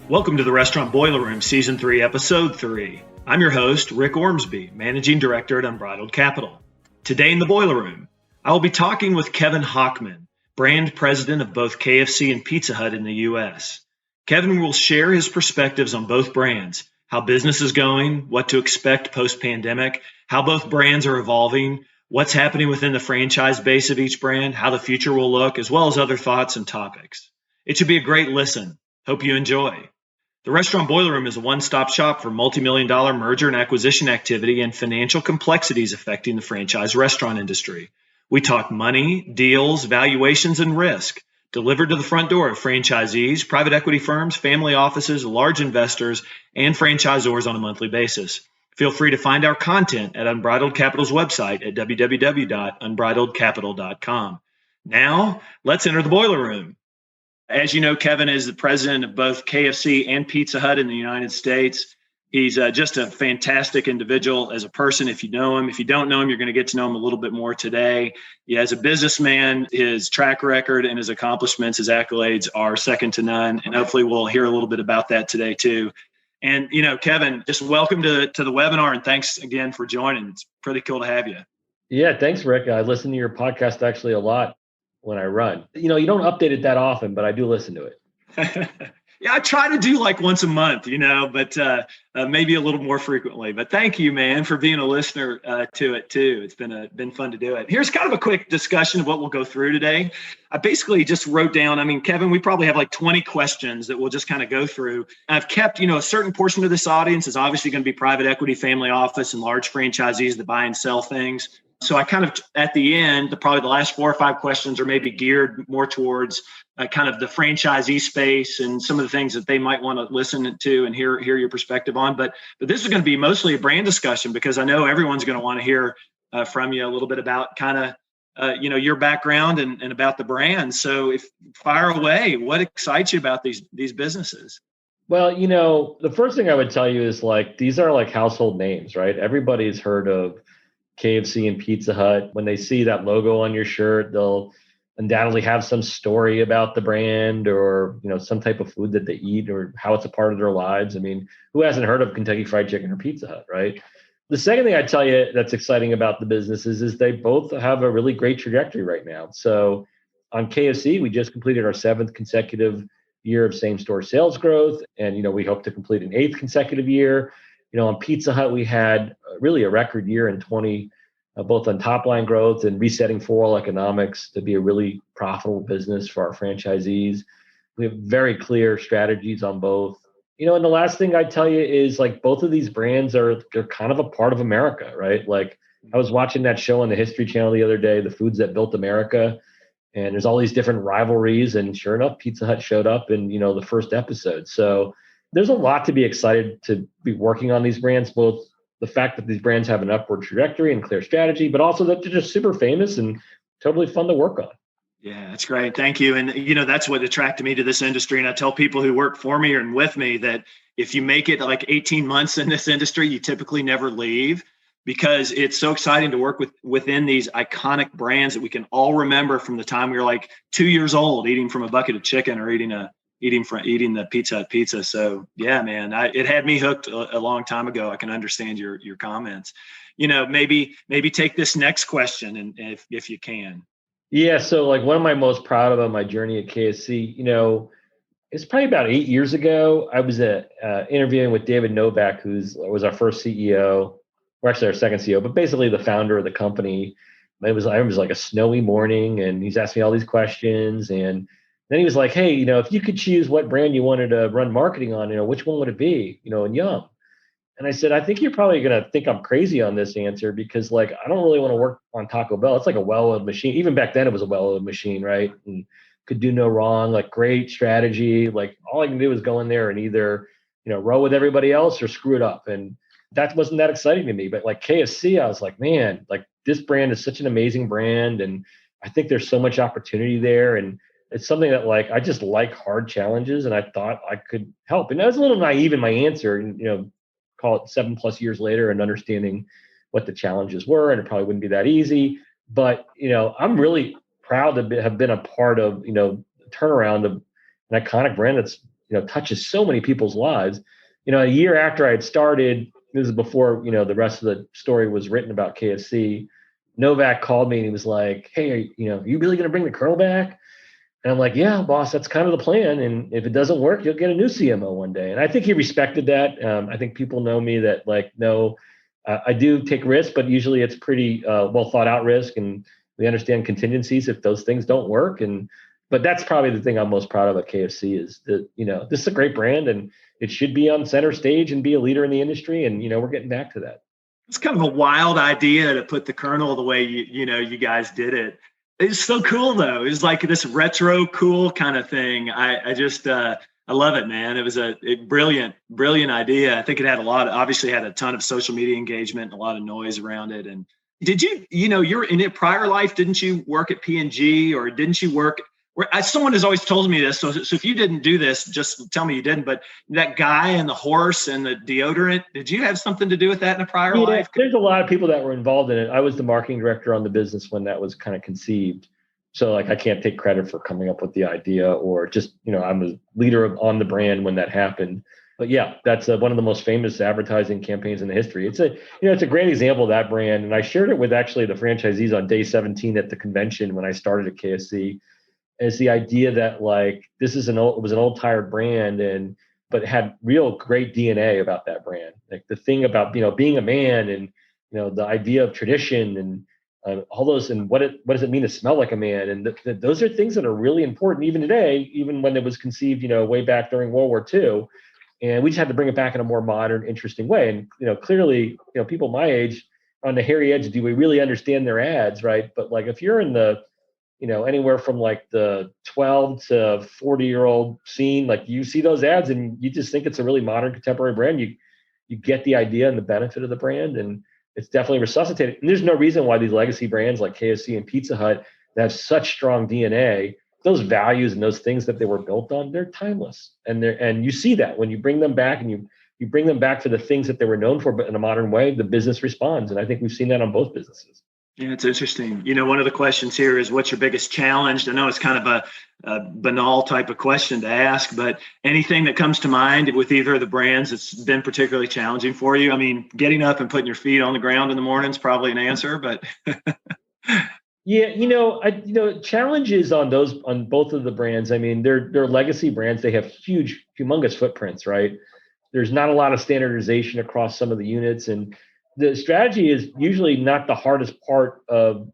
Welcome to the Restaurant Boiler Room, Season 3, Episode 3. I'm your host, Rick Ormsby, Managing Director at Unbridled Capital. Today in the Boiler Room, I will be talking with Kevin Hochman, Brand President of both KFC and Pizza Hut in the U.S. Kevin will share his perspectives on both brands, how business is going, what to expect post-pandemic, how both brands are evolving, what's happening within the franchise base of each brand, how the future will look, as well as other thoughts and topics. It should be a great listen. Hope you enjoy. The Restaurant Boiler Room is a one-stop shop for multi-million-dollar merger and acquisition activity and financial complexities affecting the franchise restaurant industry. We talk money, deals, valuations, and risk, delivered to the front door of franchisees, private equity firms, family offices, large investors, and franchisors on a monthly basis. Feel free to find our content at Unbridled Capital's website at www.unbridledcapital.com. Now, let's enter the boiler room. As you know, Kevin is the president of both KFC and Pizza Hut in the United States. He's just a fantastic individual as a person. If you know him, if you don't know him, you're going to get to know him a little bit more today. As a businessman, his track record and his accomplishments, his accolades are second to none. And hopefully we'll hear a little bit about that today too. And, Kevin, just welcome to the webinar and thanks again for joining. It's pretty cool to have you. Yeah, thanks, Rick. I listen to your podcast actually a lot when I run. You don't update it that often, but I do listen to it. Yeah, I try to do like once a month, but maybe a little more frequently. But thank you, man, for being a listener to it too. It's been fun to do it. Here's kind of a quick discussion of what we'll go through today. I basically just wrote down, Kevin, we probably have like 20 questions that we'll just kind of go through. I've kept, a certain portion of this audience is obviously going to be private equity, family office, and large franchisees that buy and sell things. So I kind of, at the end, probably the last 4 or 5 questions are maybe geared more towards kind of the franchisee space and some of the things that they might want to listen to and hear your perspective on. But this is going to be mostly a brand discussion because I know everyone's going to want to hear from you a little bit about kind of, your background and about the brand. So fire away, what excites you about these businesses? Well, the first thing I would tell you is these are household names, right? Everybody's heard of KFC and Pizza Hut. When they see that logo on your shirt, they'll undoubtedly have some story about the brand or, some type of food that they eat or how it's a part of their lives. Who hasn't heard of Kentucky Fried Chicken or Pizza Hut, right? The second thing I'd tell you that's exciting about the businesses is they both have a really great trajectory right now. So on KFC, we just completed our 7th consecutive year of same-store sales growth. And, we hope to complete an 8th consecutive year. On Pizza Hut, we had really a record year in 20, both on top line growth and resetting four-wall economics to be a really profitable business for our franchisees. We have very clear strategies on both. And the last thing I'd tell you is both of these brands they're kind of a part of America, right? I was watching that show on the History Channel the other day, The Foods That Built America, and there's all these different rivalries. And sure enough, Pizza Hut showed up in, the first episode. So there's a lot to be excited to be working on these brands, both the fact that these brands have an upward trajectory and clear strategy, but also that they're just super famous and totally fun to work on. Yeah, that's great. Thank you. And, that's what attracted me to this industry. And I tell people who work for me and with me that if you make it 18 months in this industry, you typically never leave because it's so exciting to work within these iconic brands that we can all remember from the time we were 2 years old, eating from a bucket of chicken or eating the Pizza Hut pizza. So yeah, man, it had me hooked a long time ago. I can understand your comments. Maybe take this next question and if you can. Yeah. So one of my most proud of on my journey at KFC, it's probably about 8 years ago. I was interviewing with David Novak, was our first CEO, or actually our second CEO, but basically the founder of the company. I was a snowy morning and he's asking me all these questions. And then he was like, hey, if you could choose what brand you wanted to run marketing on, which one would it be, and Yum. And I said, I think you're probably going to think I'm crazy on this answer because I don't really want to work on Taco Bell. It's like a well-oiled machine. Even back then it was a well-oiled machine, right? And could do no wrong, great strategy. All I can do is go in there and either, row with everybody else or screw it up. And that wasn't that exciting to me. But KFC, I was like, man, this brand is such an amazing brand. And I think there's so much opportunity there. And it's something that I just like hard challenges and I thought I could help. And I was a little naive in my answer, and, call it 7+ years later and understanding what the challenges were. And it probably wouldn't be that easy, but, I'm really proud to have been a part of, the turnaround of an iconic brand that's touches so many people's lives. A year after I had started, this is before, the rest of the story was written about KFC. Novak called me and he was like, "Hey, are you really going to bring the Colonel back?" And I'm like, "Yeah, boss, that's kind of the plan. And if it doesn't work, you'll get a new CMO one day." And I think he respected that. I think people know me that no, I do take risks, but usually it's pretty well thought out risk. And we understand contingencies if those things don't work. But that's probably the thing I'm most proud of at KFC is that, this is a great brand and it should be on center stage and be a leader in the industry. And, we're getting back to that. It's kind of a wild idea to put the Colonel the way you guys did it. It's so cool though. It's like this retro cool kind of thing. I just I love it, man. It was a brilliant idea. I think it had obviously had a ton of social media engagement and a lot of noise around it. And did you're in a prior life, didn't you work at P&G or didn't you work? Someone has always told me this. So if you didn't do this, just tell me you didn't. But that guy and the horse and the deodorant, did you have something to do with that in a prior life? There's a lot of people that were involved in it. I was the marketing director on the business when that was kind of conceived. So I can't take credit for coming up with the idea or just, I'm a leader on the brand when that happened. But yeah, that's one of the most famous advertising campaigns in the history. It's a great example of that brand. And I shared it with actually the franchisees on day 17 at the convention when I started at KFC. Is the idea that this is it was an old tired brand but it had real great DNA about that brand. Like the thing about, being a man and, the idea of tradition and all those, and what does it mean to smell like a man? And those are things that are really important even today, even when it was conceived, way back during World War II. And we just had to bring it back in a more modern, interesting way. And, clearly, people my age on the hairy edge, do we really understand their ads? Right. But if you're in the, anywhere from the 12 to 40-year-old scene, you see those ads and you just think it's a really modern contemporary brand. You get the idea and the benefit of the brand, and it's definitely resuscitated. And there's no reason why these legacy brands like KFC and Pizza Hut that have such strong DNA, those values and those things that they were built on, they're timeless. And you see that when you bring them back and you bring them back for the things that they were known for, but in a modern way, the business responds. And I think we've seen that on both businesses. Yeah, it's interesting. One of the questions here is, what's your biggest challenge? I know it's kind of a banal type of question to ask, but anything that comes to mind with either of the brands that's been particularly challenging for you? I mean, getting up and putting your feet on the ground in the morning is probably an answer, but yeah, challenges on both of the brands. I mean, they're legacy brands. They have humongous footprints, right? There's not a lot of standardization across some of the units, and the strategy is usually not the hardest part of,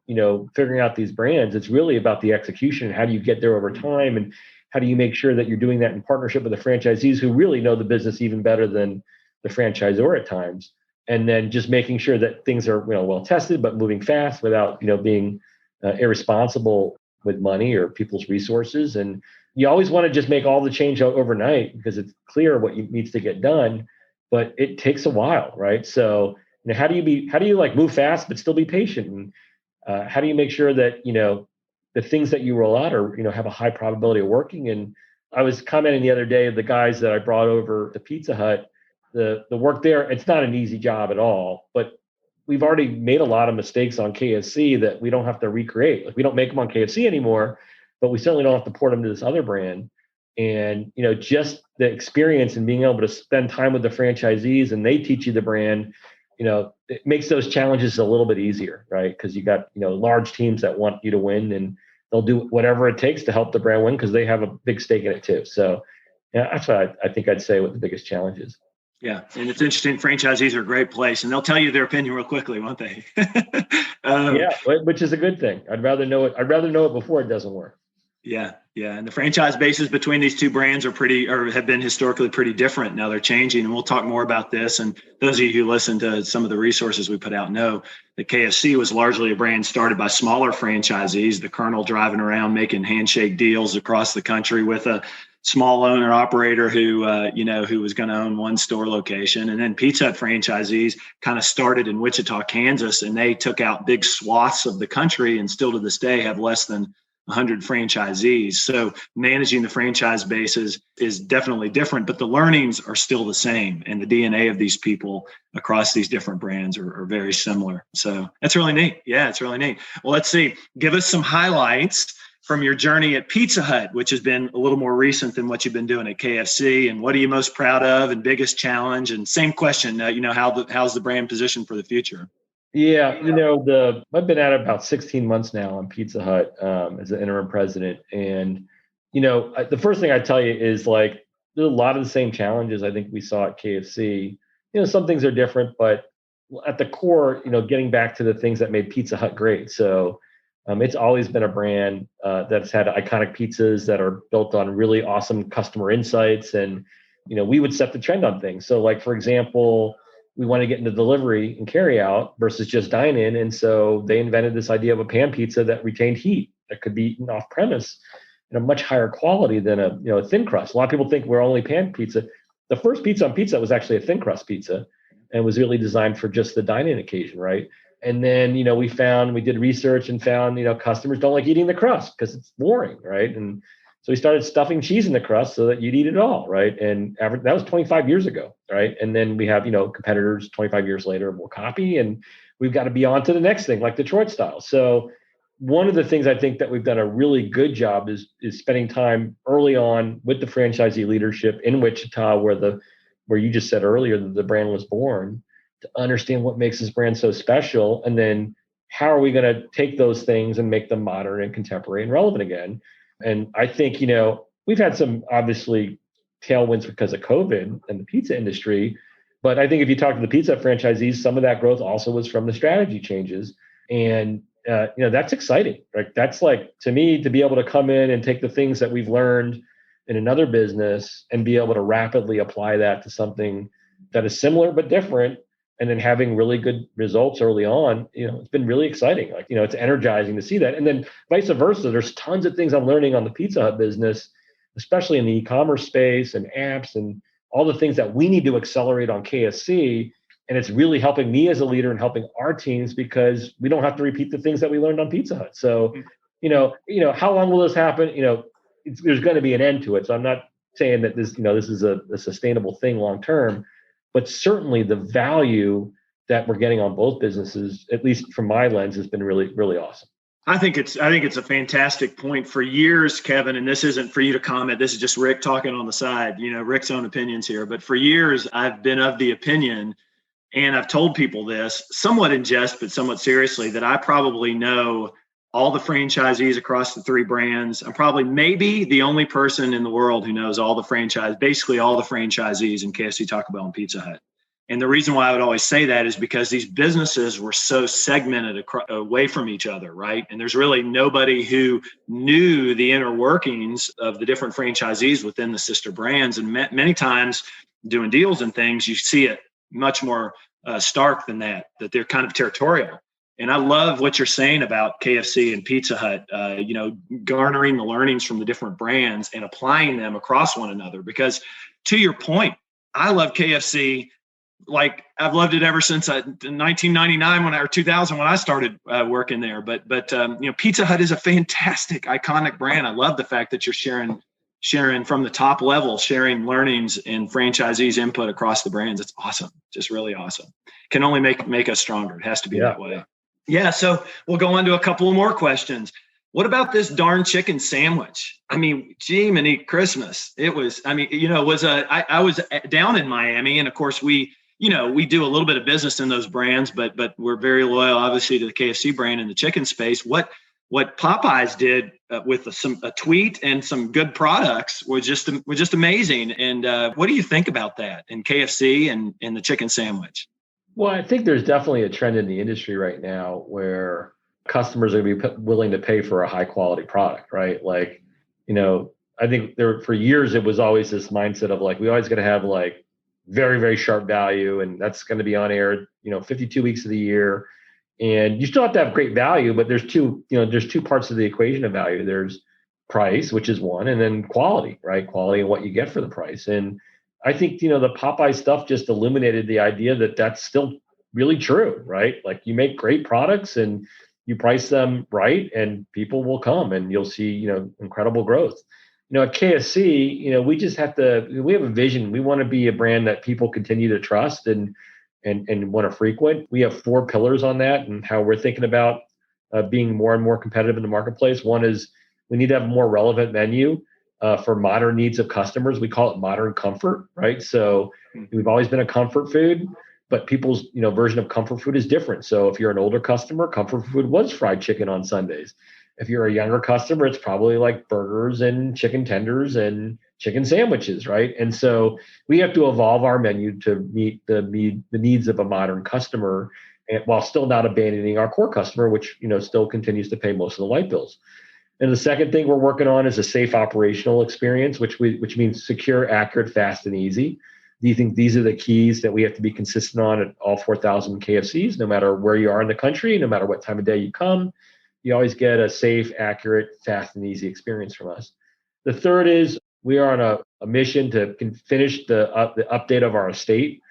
figuring out these brands. It's really about the execution. How do you get there over time? And how do you make sure that you're doing that in partnership with the franchisees who really know the business even better than the franchisor at times? And then just making sure that things are, well tested, but moving fast without, being irresponsible with money or people's resources. And you always want to just make all the change overnight because it's clear what needs to get done, but it takes a while, right? So, how do you move fast but still be patient? And how do you make sure that the things that you roll out are have a high probability of working? And I was commenting the other day, the guys that I brought over to Pizza Hut, the work there, it's not an easy job at all. But we've already made a lot of mistakes on KFC that we don't have to recreate. We don't make them on KFC anymore, but we certainly don't have to port them to this other brand. And just the experience and being able to spend time with the franchisees and they teach you the brand. It makes those challenges a little bit easier, right? Because you got, large teams that want you to win and they'll do whatever it takes to help the brand win because they have a big stake in it too. So yeah, that's what I think I'd say what the biggest challenge is. Yeah. And it's interesting. Franchisees are a great place and they'll tell you their opinion real quickly, won't they? Yeah, which is a good thing. I'd rather know it before it doesn't work. Yeah. Yeah. And the franchise bases between these two brands have been historically pretty different. Now they're changing, and we'll talk more about this. And those of you who listen to some of the resources we put out know that KFC was largely a brand started by smaller franchisees, the Colonel driving around making handshake deals across the country with a small owner operator who was going to own one store location. And then Pizza Hut franchisees kind of started in Wichita, Kansas, and they took out big swaths of the country and still to this day have less than 100 franchisees. So managing the franchise bases is definitely different, but the learnings are still the same. And the DNA of these people across these different brands are very similar. So that's really neat. Yeah, it's really neat. Well, let's see. Give us some highlights from your journey at Pizza Hut, which has been a little more recent than what you've been doing at KFC, and what are you most proud of and biggest challenge? And same question, how's the brand positioned for the future? Yeah, I've been at it about 16 months now on Pizza Hut as an interim president, and the first thing I tell you is like there's a lot of the same challenges I think we saw at KFC. Some things are different, but at the core, getting back to the things that made Pizza Hut great. So it's always been a brand that's had iconic pizzas that are built on really awesome customer insights, and we would set the trend on things. So, like for example, we want to get into delivery and carry out versus just dine in. And so they invented this idea of a pan pizza that retained heat that could be eaten off premise in a much higher quality than a thin crust. A lot of people think we're only pan pizza. The first pizza on Pizza was actually a thin crust pizza and was really designed for just the dine-in occasion, right? And then, we did research and found, customers don't like eating the crust because it's boring, right? And so we started stuffing cheese in the crust so that you'd eat it all, right? And that was 25 years ago, right? And then we have, competitors 25 years later will copy, and we've got to be on to the next thing, like Detroit style. So one of the things I think that we've done a really good job is spending time early on with the franchisee leadership in Wichita, where you just said earlier that the brand was born, to understand what makes this brand so special, and then how are we going to take those things and make them modern and contemporary and relevant again. And I think, we've had some obviously tailwinds because of COVID and the pizza industry. But I think if you talk to the pizza franchisees, some of that growth also was from the strategy changes. And, that's exciting, right? That's like, to me, to be able to come in and take the things that we've learned in another business and be able to rapidly apply that to something that is similar but different, and then having really good results early on, it's been really exciting. Like, it's energizing to see that. And then vice versa, there's tons of things I'm learning on the Pizza Hut business, especially in the e-commerce space and apps and all the things that we need to accelerate on KFC. And it's really helping me as a leader and helping our teams because we don't have to repeat the things that we learned on Pizza Hut. So, how long will this happen? There's going to be an end to it. So I'm not saying that this is a sustainable thing long term. But certainly the value that we're getting on both businesses, at least from my lens, has been really, really awesome. I think it's a fantastic point. For years, Kevin, and this isn't for you to comment, this is just Rick talking on the side, Rick's own opinions here. But for years, I've been of the opinion, and I've told people this somewhat in jest, but somewhat seriously, that I probably know all the franchisees across the three brands. I'm probably maybe the only person in the world who knows basically all the franchisees in KFC, Taco Bell, and Pizza Hut. And the reason why I would always say that is because these businesses were so segmented away from each other, right? And there's really nobody who knew the inner workings of the different franchisees within the sister brands. And many times doing deals and things, you see it much more stark than that they're kind of territorial. And I love what you're saying about KFC and Pizza Hut, garnering the learnings from the different brands and applying them across one another. Because to your point, I love KFC. Like I've loved it ever since 1999 or 2000 when I started working there. But Pizza Hut is a fantastic, iconic brand. I love the fact that you're sharing from the top level, sharing learnings and franchisees' input across the brands. It's awesome, just really awesome. Can only make us stronger. It has to be that way. Yeah, so we'll go on to a couple of more questions. What about this darn chicken sandwich? I mean, gee, many Christmas. It was, I was down in Miami, and of course we do a little bit of business in those brands, but we're very loyal, obviously, to the KFC brand in the chicken space. What Popeyes did with a tweet and some good products was just amazing. And what do you think about that in KFC and the chicken sandwich? Well, I think there's definitely a trend in the industry right now where customers are going to be willing to pay for a high quality product, right? Like, I think for years, it was always this mindset of like, we always got to have like very, very sharp value. And that's going to be on air, 52 weeks of the year. And you still have to have great value, but there's two parts of the equation of value. There's price, which is one, and then quality, right? Quality and what you get for the price. And I think, the Popeye stuff just illuminated the idea that that's still really true, right? Like you make great products and you price them right and people will come and you'll see, incredible growth. At KFC, we have a vision. We want to be a brand that people continue to trust and want to frequent. We have 4 pillars on that and how we're thinking about being more and more competitive in the marketplace. One is We need to have a more relevant menu for modern needs of customers. We call it modern comfort, right? So we've always been a comfort food, but people's version of comfort food is different. So if you're an older customer, comfort food was fried chicken on Sundays. If you're a younger customer, it's probably like burgers and chicken tenders and chicken sandwiches, right? And so we have to evolve our menu to meet the needs of a modern customer, and while still not abandoning our core customer, which still continues to pay most of the light bills. And the second thing we're working on is a safe operational experience, which means secure, accurate, fast, and easy. Do you think these are the keys that we have to be consistent on at all 4,000 KFCs, no matter where you are in the country, no matter what time of day you come? You always get a safe, accurate, fast, and easy experience from us. The third is we are on a mission to finish the update of our estate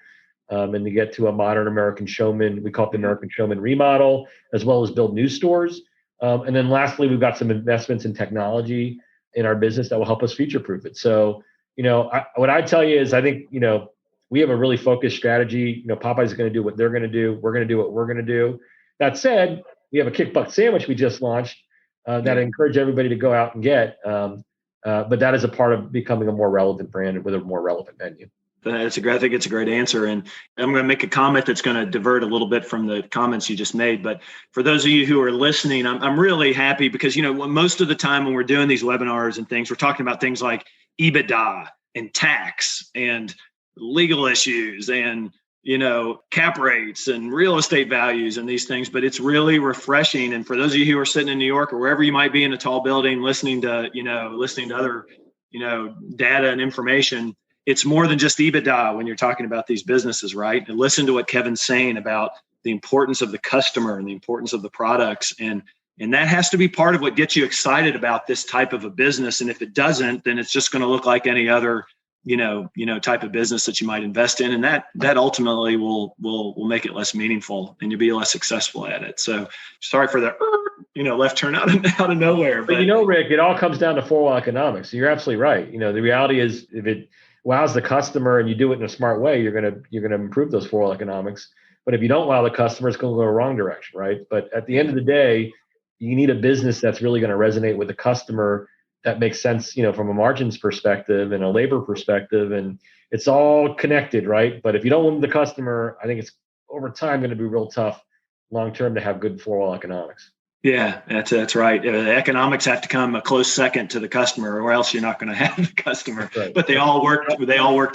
and to get to a modern American Showman. We call it the American Showman remodel, as well as build new stores. And then lastly, we've got some investments in technology in our business that will help us future-proof it. So, what I tell you is I think, we have a really focused strategy. Popeyes is going to do what they're going to do. We're going to do what we're going to do. That said, we have a kick butt sandwich we just launched that I encourage everybody to go out and get. But that is a part of becoming a more relevant brand with a more relevant menu. I think it's a great answer. And I'm going to make a comment that's going to divert a little bit from the comments you just made. But for those of you who are listening, I'm really happy because, most of the time when we're doing these webinars and things, we're talking about things like EBITDA and tax and legal issues and cap rates and real estate values and these things, but it's really refreshing. And for those of you who are sitting in New York or wherever you might be in a tall building, listening to other, data and information, it's more than just EBITDA when you're talking about these businesses, right? And listen to what Kevin's saying about the importance of the customer and the importance of the products. And that has to be part of what gets you excited about this type of a business. And if it doesn't, then it's just going to look like any other type of business that you might invest in. And that ultimately will make it less meaningful and you'll be less successful at it. So sorry for the, left turn out of nowhere. But Rick, it all comes down to four-wall economics. So you're absolutely right. The reality is if it wows the customer and you do it in a smart way, you're going to improve those four-wall economics. But if you don't wow the customer, it's going to go the wrong direction, right? But at the end of the day, you need a business that's really going to resonate with the customer that makes sense, from a margins perspective and a labor perspective, and it's all connected, right? But if you don't win the customer, I think it's over time going to be real tough long-term to have good four-wall economics. Yeah, that's right. The economics have to come a close second to the customer, or else you're not going to have the customer. Right. But they all work together. They all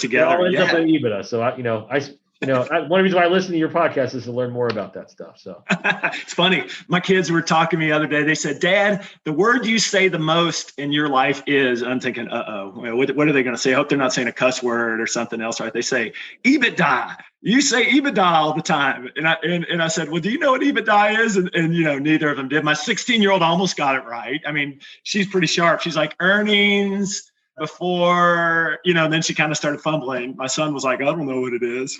end up in EBITDA. So one of the reasons why I listen to your podcast is to learn more about that stuff. So it's funny. My kids were talking to me the other day. They said, "Dad, the word you say the most in your life is," and I'm thinking, what are they going to say? I hope they're not saying a cuss word or something else, right? They say EBITDA. You say EBITDA all the time. And I said, well, do you know what EBITDA is? And neither of them did. My 16-year-old almost got it right. I mean, she's pretty sharp. She's like earnings before, and then she kind of started fumbling. My son was like, I don't know what it is,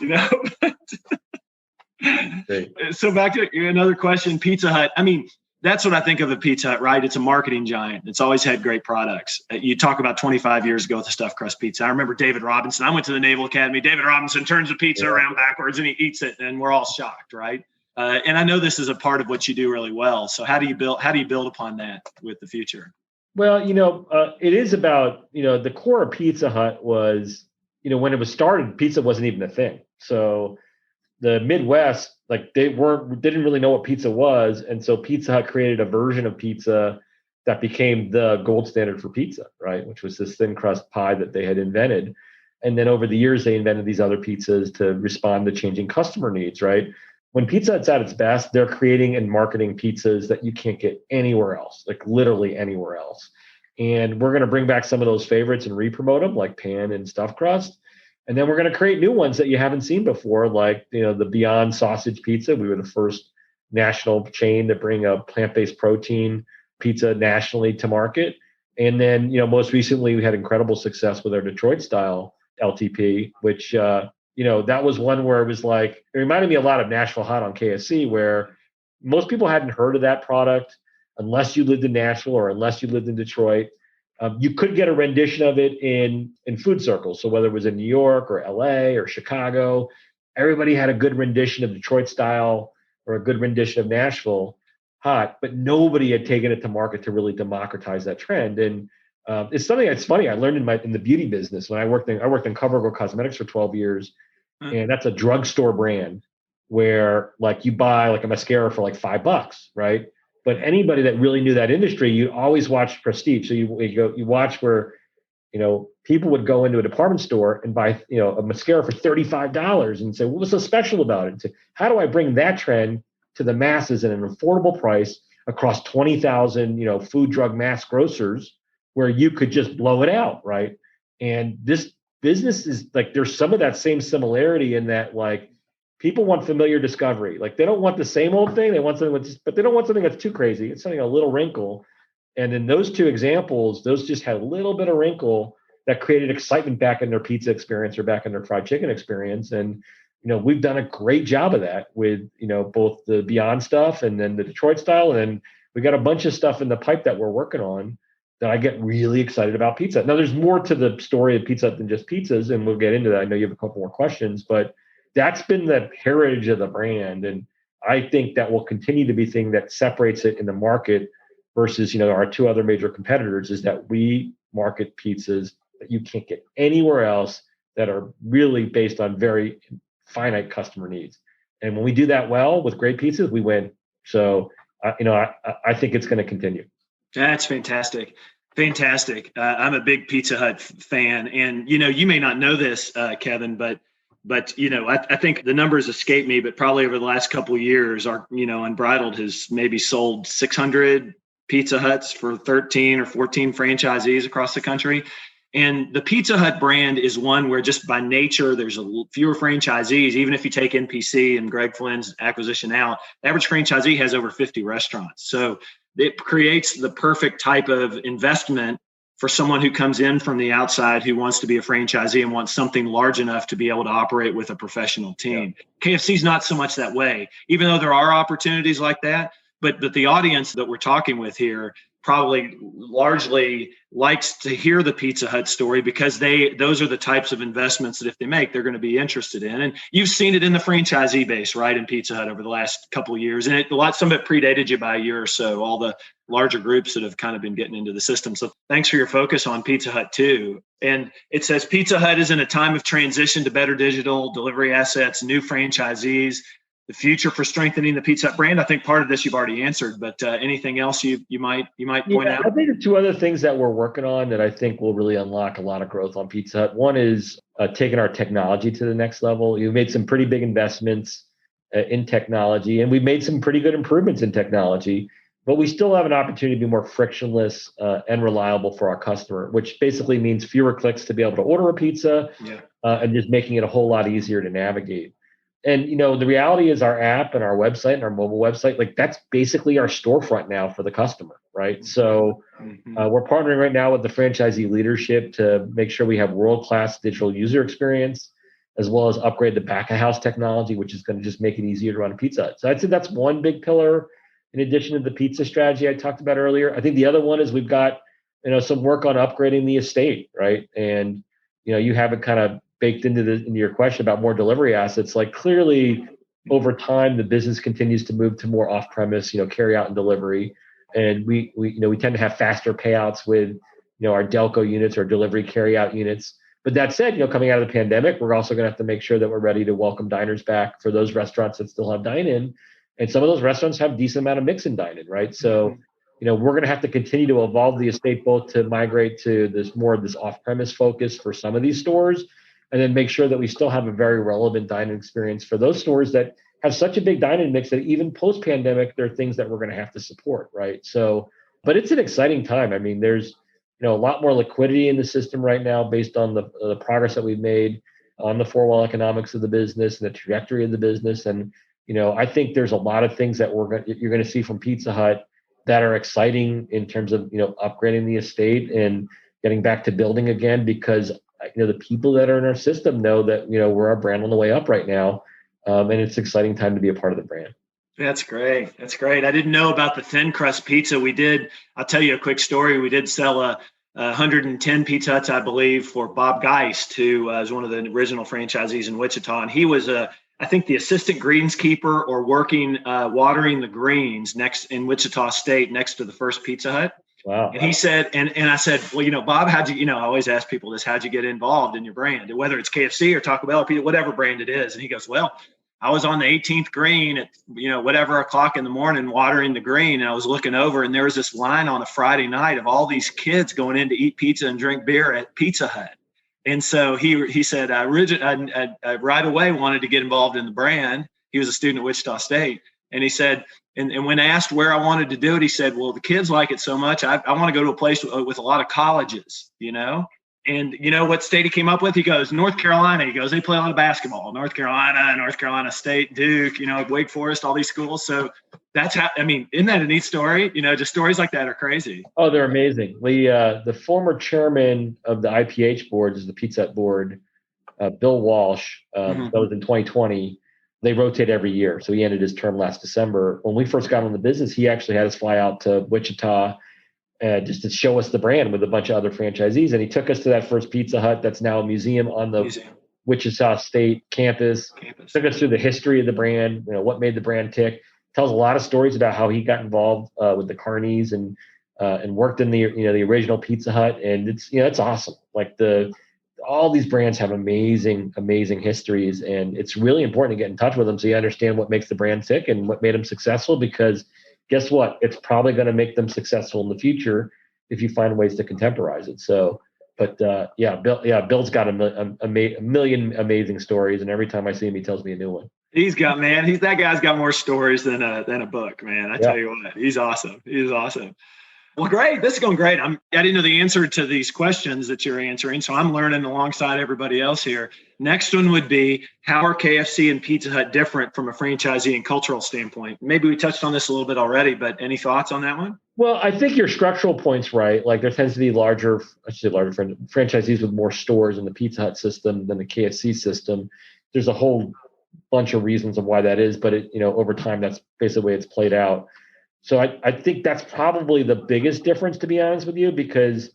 So back to another question, Pizza Hut. I mean, that's what I think of a Pizza Hut, right? It's a marketing giant. It's always had great products. You talk about 25 years ago with the stuffed crust pizza. I remember David Robinson. I went to the Naval Academy. David Robinson turns the pizza around backwards and he eats it, and we're all shocked, right? And I know this is a part of what you do really well. So how do you build upon that with the future? Well, it is about, the core of Pizza Hut was, when it was started, pizza wasn't even a thing. So the Midwest, they didn't really know what pizza was. And so Pizza Hut created a version of pizza that became the gold standard for pizza, right? Which was this thin crust pie that they had invented. And then over the years, they invented these other pizzas to respond to changing customer needs, right? When Pizza Hut's at its best, they're creating and marketing pizzas that you can't get anywhere else, like literally anywhere else. And we're going to bring back some of those favorites and re-promote them, like pan and stuffed crust. And then we're going to create new ones that you haven't seen before, like the Beyond Sausage Pizza. We were the first national chain to bring a plant-based protein pizza nationally to market. And then, most recently we had incredible success with our Detroit style LTP, which that was one where it was it reminded me a lot of Nashville Hot on KFC, where most people hadn't heard of that product unless you lived in Nashville or unless you lived in Detroit. You could get a rendition of it in food circles. So whether it was in New York or LA or Chicago, everybody had a good rendition of Detroit style or a good rendition of Nashville. hot, but nobody had taken it to market to really democratize that trend. And it's something that's funny. I learned in the beauty business when I worked in CoverGirl Cosmetics for 12 years, and that's a drugstore brand where like you buy like a mascara for like $5, right? But anybody that really knew that industry, you always watch prestige. So you watch where people would go into a department store and buy a mascara for $35 and say, what was so special about it? And say, how do I bring that trend to the masses at an affordable price across 20,000 food, drug, mass grocers where you could just blow it out, right? And this business is like, there's some of that same similarity in that, like, people want familiar discovery. Like, they don't want the same old thing. They want something but they don't want something that's too crazy. It's something a little wrinkle. And in those two examples, those just had a little bit of wrinkle that created excitement back in their pizza experience or back in their fried chicken experience. And we've done a great job of that with both the Beyond stuff and then the Detroit style, and then we got a bunch of stuff in the pipe that we're working on that I get really excited about pizza. Now, there's more to the story of Pizza Hut than just pizzas, and we'll get into that. I know you have a couple more questions, but that's been the heritage of the brand, and I think that will continue to be the thing that separates it in the market versus our two other major competitors, is that we market pizzas that you can't get anywhere else that are really based on very finite customer needs. And when we do that well with great pizzas, we win. So I think it's going to continue. That's fantastic. Fantastic. I'm a big Pizza Hut fan, and you may not know this, Kevin, but I think the numbers escape me, but probably over the last couple of years, our Unbridled has maybe sold 600 Pizza Huts for 13 or 14 franchisees across the country. And the Pizza Hut brand is one where just by nature, there's fewer franchisees. Even if you take NPC and Greg Flynn's acquisition out, the average franchisee has over 50 restaurants. So it creates the perfect type of investment for someone who comes in from the outside who wants to be a franchisee and wants something large enough to be able to operate with a professional team. Yeah. KFC is not so much that way, even though there are opportunities like that. But the audience that we're talking with here probably largely likes to hear the Pizza Hut story because those are the types of investments that if they make, they're going to be interested in. And you've seen it in the franchisee base, right, in Pizza Hut over the last couple of years. And some of it predated you by a year or so, all the larger groups that have kind of been getting into the system. So thanks for your focus on Pizza Hut too. And it says Pizza Hut is in a time of transition to better digital delivery assets, new franchisees, the future for strengthening the Pizza Hut brand. I think part of this you've already answered, but anything else you might point out? I think the two other things that we're working on that I think will really unlock a lot of growth on Pizza Hut. One is taking our technology to the next level. You've made some pretty big investments in technology, and we've made some pretty good improvements in technology, but we still have an opportunity to be more frictionless and reliable for our customer, which basically means fewer clicks to be able to order a pizza and just making it a whole lot easier to navigate. And, the reality is our app and our website and our mobile website, like that's basically our storefront now for the customer, right? So we're partnering right now with the franchisee leadership to make sure we have world-class digital user experience, as well as upgrade the back-of-house technology, which is going to just make it easier to run a Pizza Hut. So I'd say that's one big pillar in addition to the pizza strategy I talked about earlier. I think the other one is we've got, some work on upgrading the estate, right? And, you have it kind of baked into your question about more delivery assets. Like clearly over time, the business continues to move to more off-premise, carry out and delivery. And we tend to have faster payouts with, our Delco units or delivery carry out units. But that said, coming out of the pandemic, we're also going to have to make sure that we're ready to welcome diners back for those restaurants that still have dine-in. And some of those restaurants have a decent amount of mix and dine-in, right? So, we're going to have to continue to evolve the estate both to migrate to this off-premise focus for some of these stores, and then make sure that we still have a very relevant dining experience for those stores that have such a big dining mix that even post-pandemic, there are things that we're going to have to support, right? So, but it's an exciting time. I mean, there's, a lot more liquidity in the system right now based on the progress that we've made on the four-wall economics of the business and the trajectory of the business. And, I think there's a lot of things that you're going to see from Pizza Hut that are exciting in terms of, upgrading the estate and getting back to building again, because the people that are in our system know that, we're our brand on the way up right now. And it's an exciting time to be a part of the brand. That's great. That's great. I didn't know about the thin crust pizza. I'll tell you a quick story. We did sell 110 Pizza Huts, I believe, for Bob Geist, who was one of the original franchisees in Wichita. And he was a I think the assistant greenskeeper or working, watering the greens next in Wichita State, next to the first Pizza Hut. Wow. And he said, and I said, well, Bob, how'd you, I always ask people this, how'd you get involved in your brand, whether it's KFC or Taco Bell or pizza, whatever brand it is. And he goes, well, I was on the 18th green at, whatever o'clock in the morning, watering the green. And I was looking over, and there was this line on a Friday night of all these kids going in to eat pizza and drink beer at Pizza Hut. And so he said, I right away wanted to get involved in the brand. He was a student at Wichita State. And he said, and when asked where I wanted to do it, he said, well, the kids like it so much. I want to go to a place with a lot of colleges, And you know what state he came up with? He goes, North Carolina. He goes, they play a lot of basketball. North Carolina State, Duke, Wake Forest, all these schools. So that's how, isn't that a neat story? Just stories like that are crazy. Oh, they're amazing. The former chairman of the IPH board, is the Pizza Hut board, Bill Walsh, that was in 2020. They rotate every year. So he ended his term last December. When we first got in the business, he actually had us fly out to Wichita just to show us the brand with a bunch of other franchisees. And he took us to that first Pizza Hut that's now a museum on the Wichita State campus. Took us through the history of the brand, what made the brand tick. Tells a lot of stories about how he got involved with the Carneys and worked in the original Pizza Hut. And it's awesome. Like all these brands have amazing histories, and it's really important to get in touch with them so you understand what makes the brand tick and what made them successful, because guess what? It's probably going to make them successful in the future if you find ways to contemporize it. So, but Bill's got a million amazing stories, and every time I see him, he tells me a new one. That guy's got more stories than a book, man. I tell you what, he's awesome. He's awesome. Well, great. This is going great. I didn't know the answer to these questions that you're answering, so I'm learning alongside everybody else here. Next one would be, how are KFC and Pizza Hut different from a franchisee and cultural standpoint? Maybe we touched on this a little bit already, but any thoughts on that one? Well, I think your structural point's right. Like, there tends to be larger franchisees with more stores in the Pizza Hut system than the KFC system. There's a whole bunch of reasons of why that is, but over time, that's basically the way it's played out. So I think that's probably the biggest difference, to be honest with you, because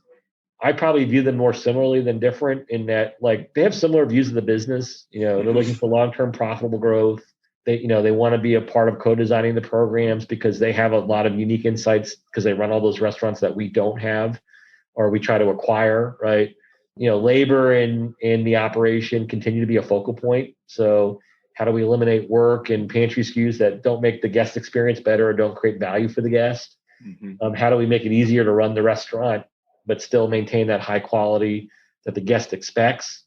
I probably view them more similarly than different, in that, like, they have similar views of the business. They're looking for long-term profitable growth. They want to be a part of co-designing the programs because they have a lot of unique insights, because they run all those restaurants that we don't have or we try to acquire, right? Labor in the operation continue to be a focal point. So how do we eliminate work and pantry SKUs that don't make the guest experience better or don't create value for the guest? How do we make it easier to run the restaurant, but still maintain that high quality that the guest expects?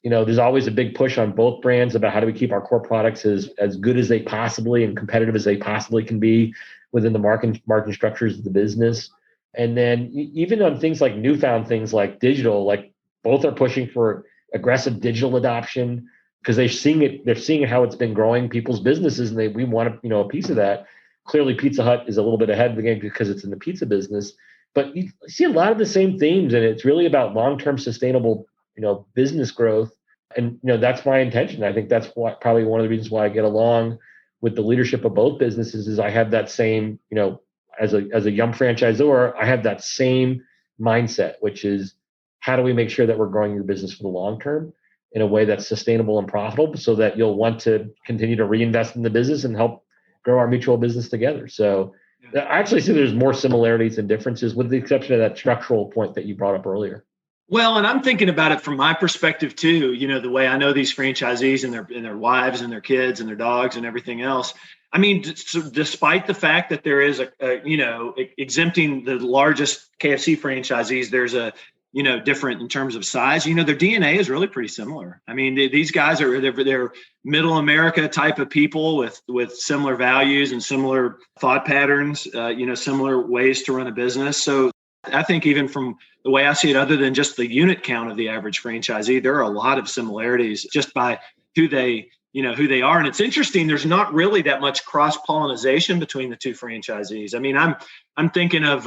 There's always a big push on both brands about how do we keep our core products as good as they possibly and competitive as they possibly can be within the marketing structures of the business. And then even on things like newfound things like digital, like, both are pushing for aggressive digital adoption, because they're seeing how it's been growing people's businesses, and we want a piece of that. Clearly, Pizza Hut is a little bit ahead of the game because it's in the pizza business, but you see a lot of the same themes, and it's really about long-term sustainable, business growth. And, that's my intention. I think that's probably one of the reasons why I get along with the leadership of both businesses, is I have that same, as a young franchisor, I have that same mindset, which is, how do we make sure that we're growing your business for the long term in a way that's sustainable and profitable, so that you'll want to continue to reinvest in the business and help grow our mutual business together. So I actually see there's more similarities than differences, with the exception of that structural point that you brought up earlier. Well, and I'm thinking about it from my perspective too. The way I know these franchisees and their wives and their kids and their dogs and everything else. Despite the fact that there is exempting the largest KFC franchisees, there's a different in terms of size. Their DNA is really pretty similar. These guys they're middle America type of people with similar values and similar thought patterns, similar ways to run a business. So I think even from the way I see it, other than just the unit count of the average franchisee, there are a lot of similarities just by who they are. And it's interesting, there's not really that much cross-pollination between the two franchisees. I'm thinking of,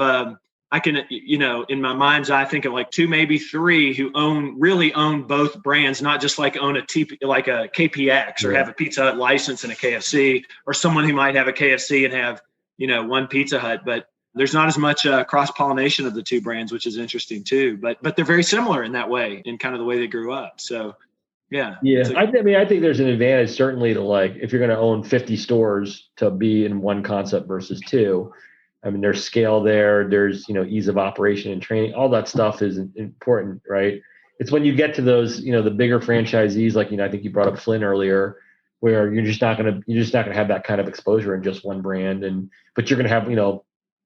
I can, in my mind's eye, think of like two, maybe three who really own both brands, not just like own like a KPX or have a Pizza Hut license and a KFC, or someone who might have a KFC and have, one Pizza Hut, but there's not as much cross-pollination of the two brands, which is interesting too, but they're very similar in that way, in kind of the way they grew up. So Yeah. Yeah. I think there's an advantage certainly to, like, if you're going to own 50 stores, to be in one concept versus two. I mean, there's scale there. There's, ease of operation and training. All that stuff is important, right? It's when you get to those, the bigger franchisees, like, I think you brought up Flynn earlier, where you're just not going to have that kind of exposure in just one brand. But you're going to have,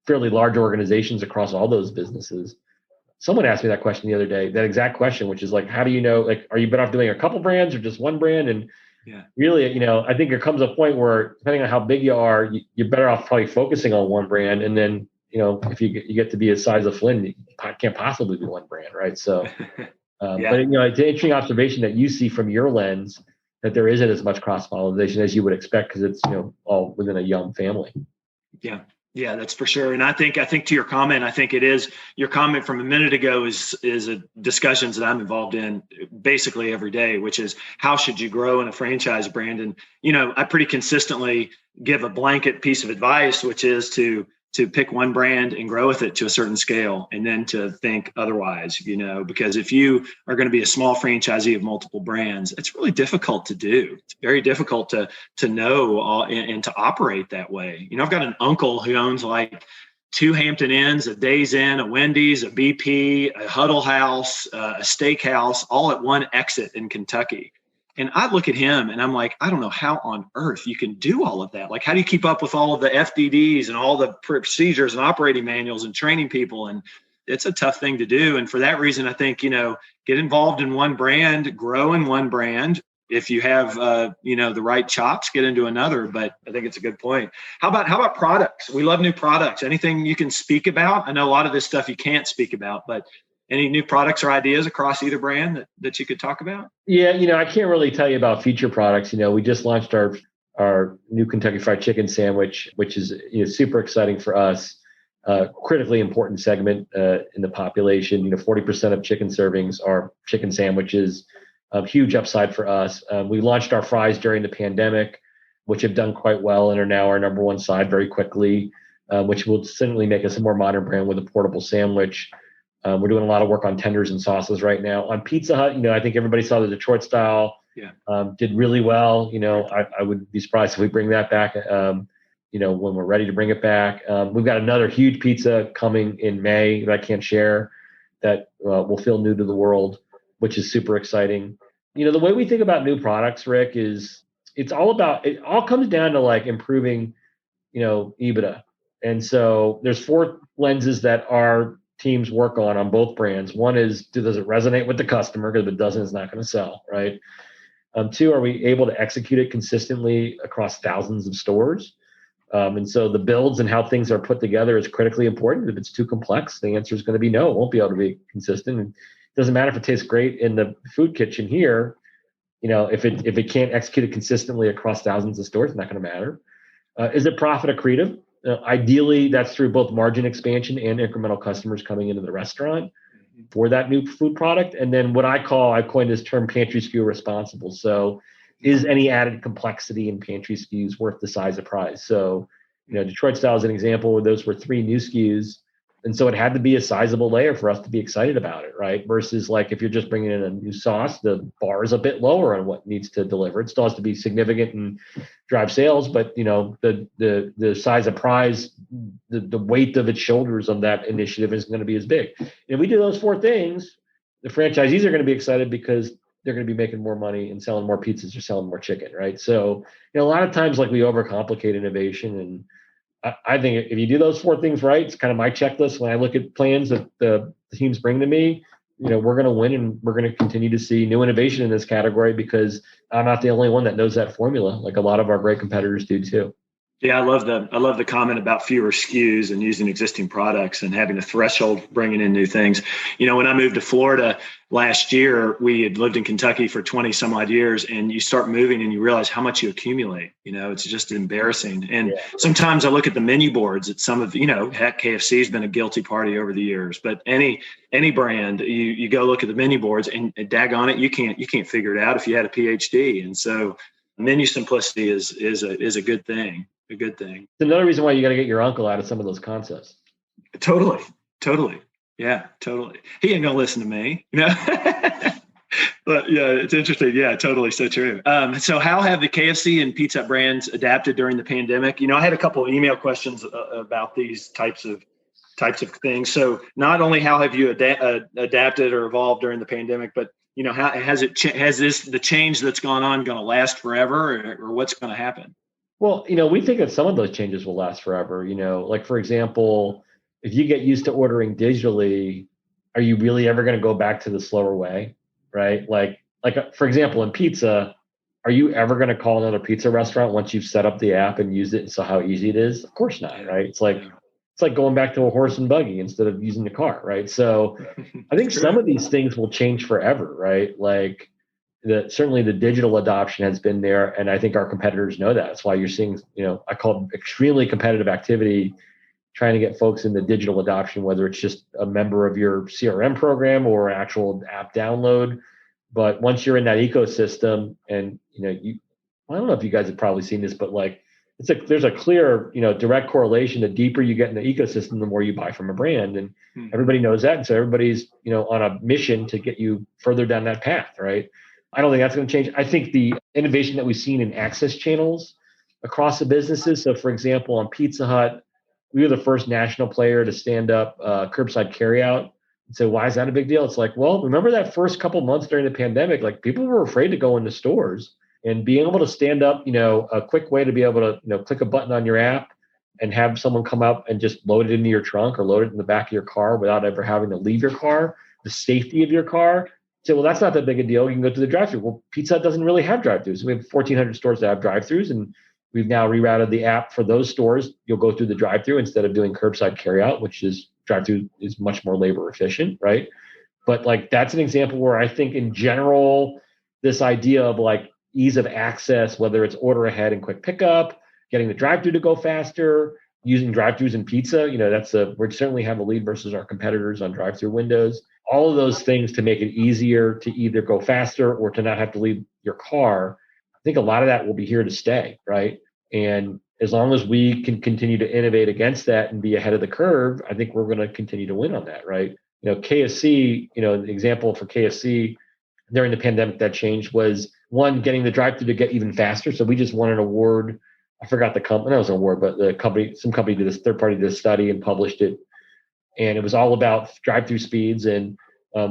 fairly large organizations across all those businesses. Someone asked me that question the other day, that exact question, which is like, how do you know, like, are you better off doing a couple brands or just one brand? And really, I think there comes a point where, depending on how big you are, you're better off probably focusing on one brand. And then, if you get to be a size of Flynn, you can't possibly be one brand, right? So, but it's an interesting observation that you see from your lens, that there isn't as much cross-pollination as you would expect, because it's, all within a young family. Yeah. Yeah, that's for sure. And I think to your comment, I think it is, your comment from a minute ago is a discussions that I'm involved in basically every day, which is, how should you grow in a franchise brand? And, I pretty consistently give a blanket piece of advice, which is to pick one brand and grow with it to a certain scale, and then to think otherwise, because if you are going to be a small franchisee of multiple brands, it's really difficult to do. It's very difficult to know and to operate that way. I've got an uncle who owns like 2 Hampton Inns, a Days Inn, a Wendy's, a BP, a Huddle House, a steakhouse, all at one exit in Kentucky. And I look at him and I'm like, I don't know how on earth you can do all of that. Like, how do you keep up with all of the FDDs and all the procedures and operating manuals and training people? And it's a tough thing to do. And for that reason, I think, get involved in one brand, grow in one brand. If you have, the right chops, get into another. But I think it's a good point. How about products? We love new products. Anything you can speak about? I know a lot of this stuff you can't speak about, but any new products or ideas across either brand that you could talk about? Yeah, I can't really tell you about future products. We just launched our new Kentucky Fried Chicken sandwich, which is super exciting for us. Critically important segment in the population. 40% of chicken servings are chicken sandwiches. Huge upside for us. We launched our fries during the pandemic, which have done quite well and are now our number one side very quickly, which will certainly make us a more modern brand with a portable sandwich. We're doing a lot of work on tenders and sauces right now. On Pizza Hut, I think everybody saw the Detroit style. Yeah. Did really well. I would be surprised if we bring that back, when we're ready to bring it back. We've got another huge pizza coming in May that I can't share, that will feel new to the world, which is super exciting. The way we think about new products, Rick, is it all comes down to, like, improving, EBITDA. And so there's 4 lenses that our teams work on both brands. One is, does it resonate with the customer? Because if it doesn't, it's not going to sell, right? 2, are we able to execute it consistently across thousands of stores? And so the builds and how things are put together is critically important. If it's too complex, the answer is going to be no. It won't be able to be consistent. And it doesn't matter if it tastes great in the food kitchen here. If it can't execute it consistently across thousands of stores, it's not going to matter. Is it profit accretive? Ideally, that's through both margin expansion and incremental customers coming into the restaurant for that new food product. And then I've coined this term, pantry SKU responsible. So is any added complexity in pantry SKUs worth the size of prize? So, Detroit style is an example where those were 3 new SKUs. And so it had to be a sizable layer for us to be excited about it, right? Versus, like, if you're just bringing in a new sauce, the bar is a bit lower on what needs to deliver. It still has to be significant and drive sales, but the size of prize, the weight of its shoulders on that initiative is going to be as big. And if we do those 4 things, the franchisees are going to be excited because they're going to be making more money and selling more pizzas or selling more chicken, right? So, a lot of times, like, we overcomplicate innovation, and I think if you do those 4 things right, it's kind of my checklist. When I look at plans that the teams bring to me, we're going to win, and we're going to continue to see new innovation in this category, because I'm not the only one that knows that formula. Like, a lot of our great competitors do too. Yeah, I love the comment about fewer SKUs and using existing products and having a threshold, bringing in new things. When I moved to Florida last year, we had lived in Kentucky for 20 some odd years, and you start moving and you realize how much you accumulate. It's just embarrassing. And sometimes I look at the menu boards at some of, heck, KFC has been a guilty party over the years, but any brand, you go look at the menu boards and daggone it, you can't figure it out if you had a PhD. And so menu simplicity is a good thing. A good thing. It's another reason why you got to get your uncle out of some of those concepts. Totally. Yeah, totally. He ain't gonna listen to me, But yeah, it's interesting. Yeah, totally. So true. So how have the KFC and Pizza Hut brands adapted during the pandemic? I had a couple of email questions about these types of things. So not only how have you adapted or evolved during the pandemic, but how has the change that's gone on going to last forever, or what's going to happen? Well, we think that some of those changes will last forever. Like for example, if you get used to ordering digitally, are you really ever going to go back to the slower way, right? Like for example, in pizza, are you ever going to call another pizza restaurant once you've set up the app and used it and saw how easy it is? Of course not, right? It's like going back to a horse and buggy instead of using the car, right? So I think some of these things will change forever, right? Like certainly the digital adoption has been there, and I think our competitors know that. That's why you're seeing, I call it extremely competitive activity, trying to get folks in the digital adoption, whether it's just a member of your CRM program or actual app download. But once you're in that ecosystem, and I don't know if you guys have probably seen this, but like there's a clear, direct correlation. The deeper you get in the ecosystem, the more you buy from a brand, and everybody knows that. And so everybody's, on a mission to get you further down that path, right? I don't think that's going to change. I think the innovation that we've seen in access channels across the businesses. So for example, on Pizza Hut, we were the first national player to stand up curbside carryout. And so why is that a big deal? It's like, well, remember that first couple months during the pandemic, like people were afraid to go into stores, and being able to stand up, a quick way to be able to, click a button on your app and have someone come up and just load it into your trunk or load it in the back of your car without ever having to leave your car, the safety of your car. So, well, that's not that big a deal. You can go to the drive-thru. Well, Pizza Hut doesn't really have drive-thrus. We have 1,400 stores that have drive-thrus, and we've now rerouted the app for those stores. You'll go through the drive-thru instead of doing curbside carryout, which is drive-thru is much more labor efficient, right? But like that's an example where I think in general, this idea of like ease of access, whether it's order ahead and quick pickup, getting the drive-thru to go faster, using drive-thrus in pizza, we certainly have a lead versus our competitors on drive-thru windows. All of those things to make it easier to either go faster or to not have to leave your car. I think a lot of that will be here to stay, right? And as long as we can continue to innovate against that and be ahead of the curve, I think we're going to continue to win on that, right? KFC, the example for KFC during the pandemic that changed was one, getting the drive-thru to get even faster. So we just won an award. I forgot the company, that was an award, but some company did this, third party did a study and published it. And it was all about drive-thru speeds. And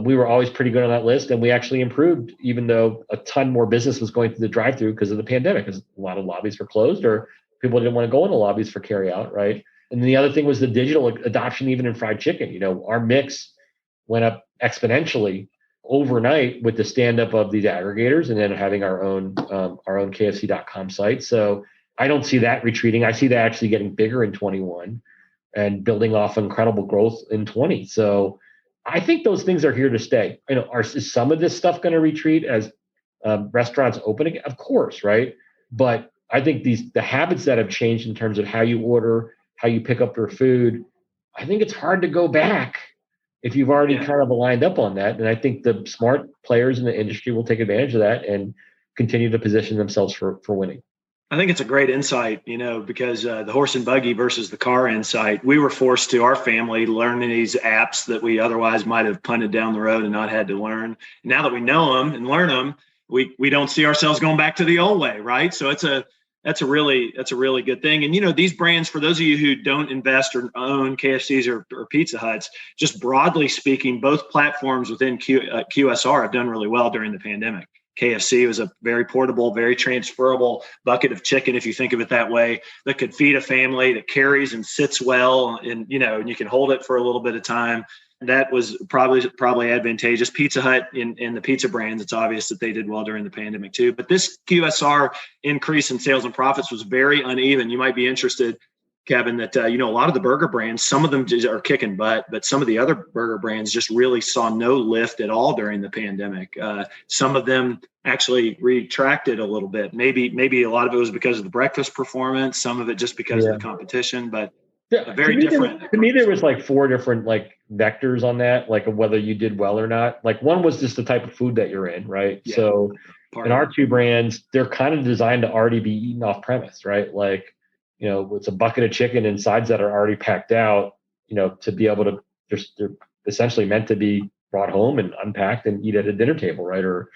we were always pretty good on that list. And we actually improved, even though a ton more business was going through the drive-thru because of the pandemic, because a lot of lobbies were closed or people didn't want to go in the lobbies for carry out, right? And the other thing was the digital adoption, even in fried chicken. Our mix went up exponentially overnight with the stand-up of these aggregators and then having our own KFC.com site. So I don't see that retreating. I see that actually getting bigger in 21 and building off incredible growth in 20. So I think those things are here to stay. Is some of this stuff going to retreat as restaurants open again? Of course, right? But I think the habits that have changed in terms of how you order, how you pick up your food, I think it's hard to go back if you've already kind of aligned up on that. And I think the smart players in the industry will take advantage of that and continue to position themselves for winning. I think it's a great insight, because the horse and buggy versus the car insight, we were forced to, our family, learning these apps that we otherwise might have punted down the road and not had to learn. Now that we know them and learn them, we don't see ourselves going back to the old way, right? So that's a really good thing. And, these brands, for those of you who don't invest or own KFCs or Pizza Huts, just broadly speaking, both platforms within QSR have done really well during the pandemic. KFC was a very portable, very transferable bucket of chicken, if you think of it that way, that could feed a family, that carries and sits well, and and you can hold it for a little bit of time. That was probably advantageous. Pizza Hut in the pizza brands, it's obvious that they did well during the pandemic too. But this QSR increase in sales and profits was very uneven. You might be interested, Kevin, that a lot of the burger brands, some of them are kicking butt, but some of the other burger brands just really saw no lift at all during the pandemic. Some of them actually retracted a little bit. Maybe a lot of it was because of the breakfast performance, some of it just because of the competition, but very different. To me, there was like 4 different vectors on that, like whether you did well or not. Like one was just the type of food that you're in, right? Yeah. So in our 2 brands, they're kind of designed to already be eaten off premise, right? Like, it's a bucket of chicken and sides that are already packed out, to be able to, they're essentially meant to be brought home and unpacked and eat at a dinner table, right? Or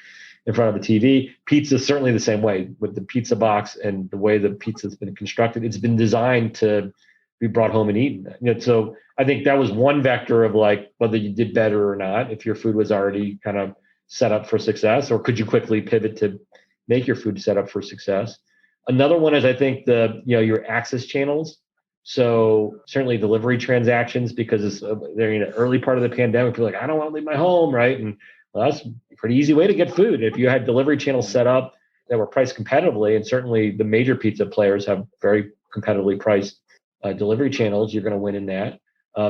in front of the TV. Pizza is certainly the same way with the pizza box and the way the pizza's been constructed. It's been designed to be brought home and eaten. So I think that was one vector of like whether you did better or not, if your food was already kind of set up for success, or could you quickly pivot to make your food set up for success. Another one is I think your access channels. So certainly delivery transactions, because they're in the early part of the pandemic, people are like, I don't want to leave my home, right? And well, that's a pretty easy way to get food. If you had delivery channels set up that were priced competitively, and certainly the major pizza players have very competitively priced delivery channels, you're going to win in that.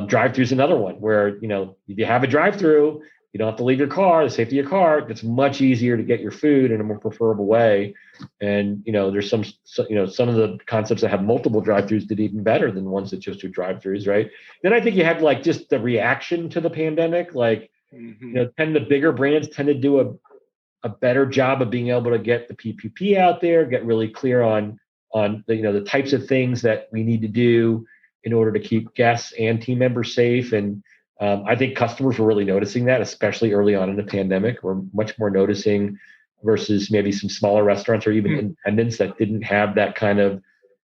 Drive-through is another one where, if you have a drive-through, you don't have to leave your car, the safety of your car. It's much easier to get your food in a more preferable way. And, there's some of the concepts that have multiple drive-throughs did even better than ones that just do drive-throughs, right? Then I think you had like just the reaction to the pandemic, like, the bigger brands tend to do a better job of being able to get the PPP out there, get really clear on the types of things that we need to do in order to keep guests and team members safe. And I think customers were really noticing that, especially early on in the pandemic. We're much more noticing versus maybe some smaller restaurants or even independents that didn't have that kind of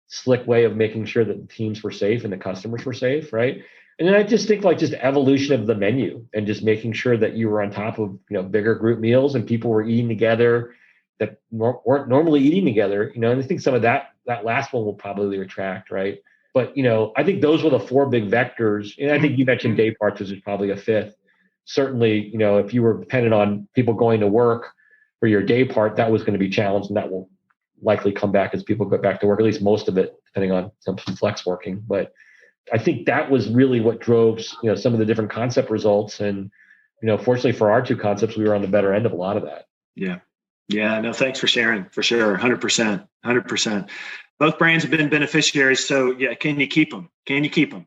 slick way of making sure that the teams were safe and the customers were safe, right? And then I just think like just evolution of the menu and just making sure that you were on top of bigger group meals and people were eating together that weren't normally eating together. And I think some of that last one will probably retract, right? But I think those were the four big vectors. And I think you mentioned day parts, which is probably a fifth. Certainly, if you were dependent on people going to work for your day part, that was going to be challenged, and that will likely come back as people go back to work, at least most of it, depending on some flex working. But I think that was really what drove, some of the different concept results. And, fortunately for our two concepts, we were on the better end of a lot of that. Yeah. Yeah. No, thanks for sharing, for sure. 100%. Both brands have been beneficiaries. So yeah, can you keep them? Can you keep them?